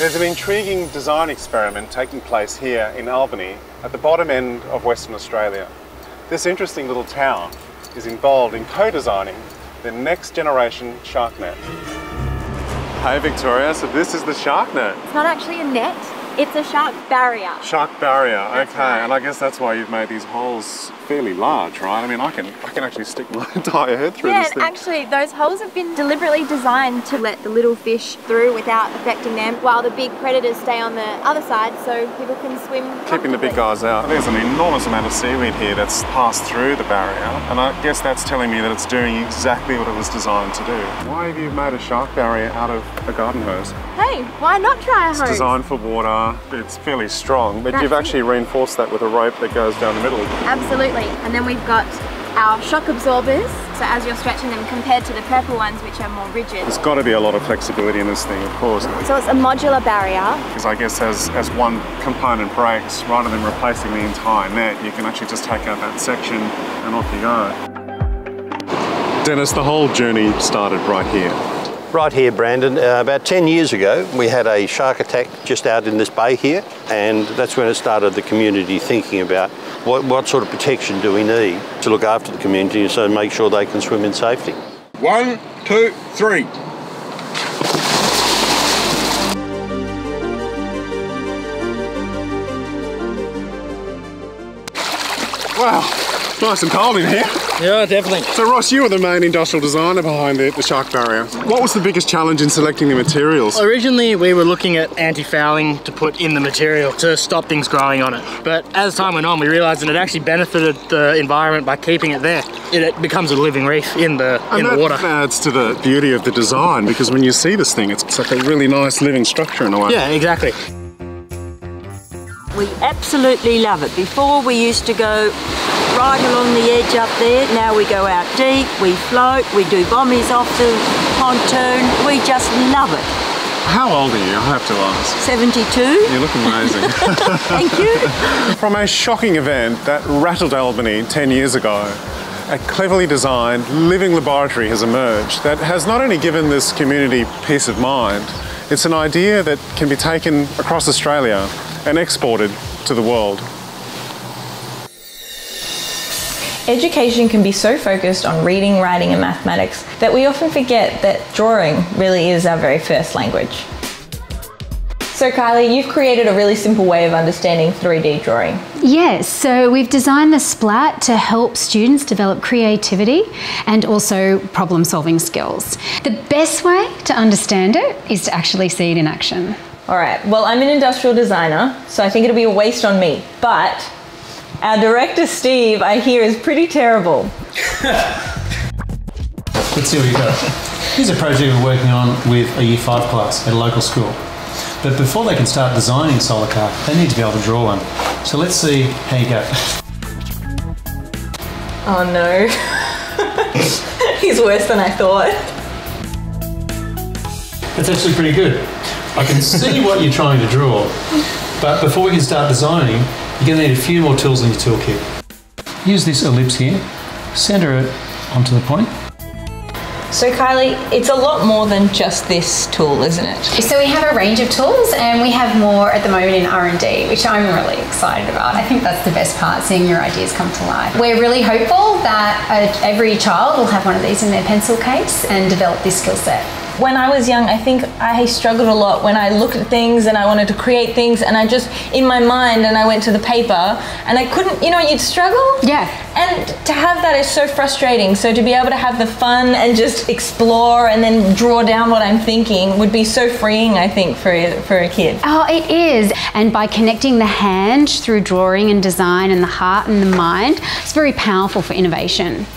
There's an intriguing design experiment taking place here in Albany at the bottom end of Western Australia. This interesting little town is involved in co-designing the next generation shark net. Hey Victoria, so this is the shark net. It's not actually a net, it's a shark barrier. Shark barrier, That's okay. right. And I guess that's why you've made these holes fairly large, right? I mean, I can actually stick my entire head through this thing. Yeah, actually those holes have been deliberately designed to let the little fish through without affecting them, while the big predators stay on the other side so people can swim Keeping the big guys out. There's an enormous amount of seaweed here that's passed through the barrier, and I guess that's telling me that it's doing exactly what it was designed to do. Why have you made a shark barrier out of a garden hose? Hey, why not try a hose? It's designed for water, it's fairly strong, but That's you've actually reinforced that with a rope that goes down the middle. Absolutely. And then we've got our shock absorbers, so as you're stretching them compared to the purple ones which are more rigid. There's got to be a lot of flexibility in this thing, of course. So it's a modular barrier. Because I guess as one component breaks, rather than replacing the entire net, you can actually just take out that section and off you go. Dennis, the whole journey started right here. Right here, Brandon. About 10 years ago, we had a shark attack just out in this bay here, and that's when it started the community thinking about what sort of protection do we need to look after the community so make sure they can swim in safety. 1, 2, 3. Wow, nice and cold in here. Yeah, definitely. So Ross, you were the main industrial designer behind the shark barrier. What was the biggest challenge in selecting the materials? Originally, we were looking at anti-fouling to put in the material to stop things growing on it. But as time went on, we realised that it actually benefited the environment by keeping it there. It becomes a living reef in the water. That adds to the beauty of the design, because when you see this thing, it's like a really nice living structure in a way. Yeah, exactly. We absolutely love it. Before we used to go right along the edge up there, now we go out deep, we float, we do bombies off the pontoon, we just love it. How old are you, I have to ask? 72. You look amazing. Thank you. From a shocking event that rattled Albany 10 years ago, a cleverly designed living laboratory has emerged that has not only given this community peace of mind, it's an idea that can be taken across Australia and exported to the world. Education can be so focused on reading, writing and mathematics that we often forget that drawing really is our very first language. So Kylie, you've created a really simple way of understanding 3D drawing. Yes, so we've designed the Splat to help students develop creativity and also problem-solving skills. The best way to understand it is to actually see it in action. All right, well, I'm an industrial designer, so I think it'll be a waste on me, but our director, Steve, I hear is pretty terrible. Let's see what you got. Here's a project we're working on with a Year 5 class at a local school. But before they can start designing a solar car, they need to be able to draw one. So let's see how you go. Oh no. He's worse than I thought. That's actually pretty good. I can see what you're trying to draw, but before we can start designing, you're going to need a few more tools in your toolkit. Use this ellipse here, centre it onto the point. So Kylie, it's a lot more than just this tool, isn't it? So we have a range of tools and we have more at the moment in R&D, which I'm really excited about. I think that's the best part, seeing your ideas come to life. We're really hopeful that every child will have one of these in their pencil case and develop this skill set. When I was young, I think I struggled a lot when I looked at things and I wanted to create things and I just, in my mind, and I went to the paper and I couldn't, you know, you'd struggle. Yeah. And to have that is so frustrating. So to be able to have the fun and just explore and then draw down what I'm thinking would be so freeing, I think, for a kid. Oh, it is. And by connecting the hand through drawing and design and the heart and the mind, it's very powerful for innovation.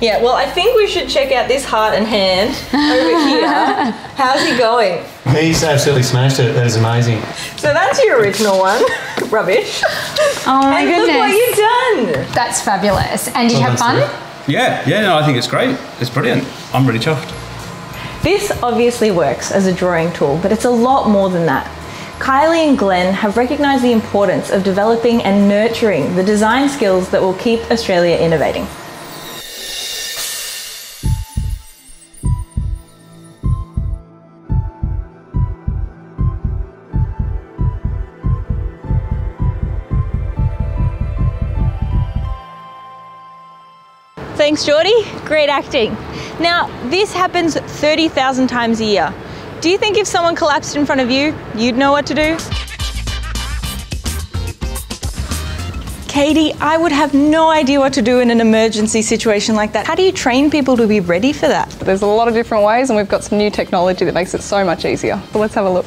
Yeah, well, I think we should check out this heart and hand over here. How's he going? He's absolutely smashed it. That is amazing. So that's your original one. Rubbish. Oh my goodness. Look what you've done. That's fabulous. And did you have fun? Yeah, no, I think it's great. It's brilliant. I'm really chuffed. This obviously works as a drawing tool, but it's a lot more than that. Kylie and Glenn have recognised the importance of developing and nurturing the design skills that will keep Australia innovating. Thanks, Geordie. Great acting. Now, this happens 30,000 times a year. Do you think if someone collapsed in front of you, you'd know what to do? Katie, I would have no idea what to do in an emergency situation like that. How do you train people to be ready for that? There's a lot of different ways, and we've got some new technology that makes it so much easier. So let's have a look.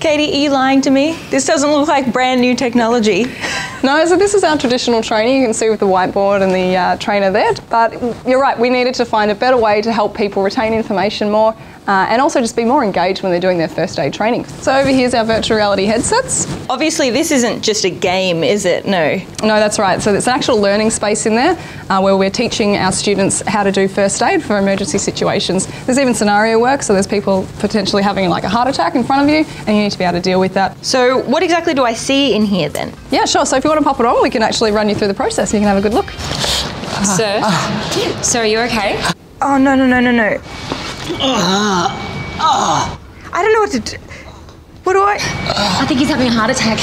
Katie, are you lying to me? This doesn't look like brand new technology. No, so this is our traditional training. You can see with the whiteboard and the trainer there. But you're right, we needed to find a better way to help people retain information more and also just be more engaged when they're doing their first aid training. So over here's our virtual reality headsets. Obviously, this isn't just a game, is it? No. No, that's right. So there's an actual learning space in there where we're teaching our students how to do first aid for emergency situations. There's even scenario work, so there's people potentially having like a heart attack in front of you and you need to be able to deal with that. So what exactly do I see in here then? Yeah, sure. So if you want to pop it on, we can actually run you through the process and you can have a good look. Sir, are you okay? Oh, no. I don't know what to do. What do I think he's having a heart attack.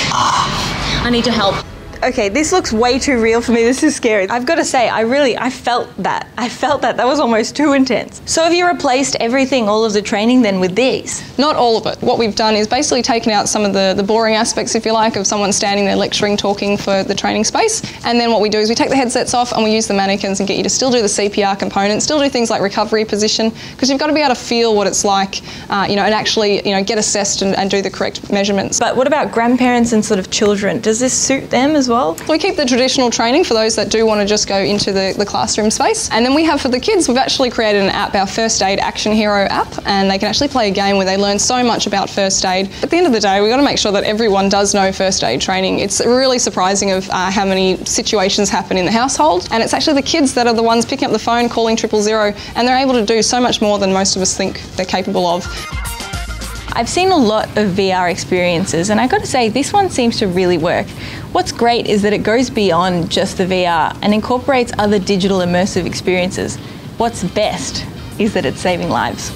I need your help. Okay, this looks way too real for me. This is scary. I've got to say, I felt that. That was almost too intense. So have you replaced everything, all of the training then with these? Not all of it. What we've done is basically taken out some of the boring aspects, if you like, of someone standing there lecturing, talking for the training space. And then what we do is we take the headsets off and we use the mannequins and get you to still do the CPR component, still do things like recovery position, because you've got to be able to feel what it's like, and actually, get assessed and do the correct measurements. But what about grandparents and sort of children? Does this suit them as well? We keep the traditional training for those that do want to just go into the classroom space. And then we have for the kids, we've actually created an app, our First Aid Action Hero app, and they can actually play a game where they learn so much about first aid. At the end of the day, we've got to make sure that everyone does know first aid training. It's really surprising of how many situations happen in the household, and it's actually the kids that are the ones picking up the phone, calling 000, and they're able to do so much more than most of us think they're capable of. I've seen a lot of VR experiences and I've got to say this one seems to really work. What's great is that it goes beyond just the VR and incorporates other digital immersive experiences. What's best is that it's saving lives.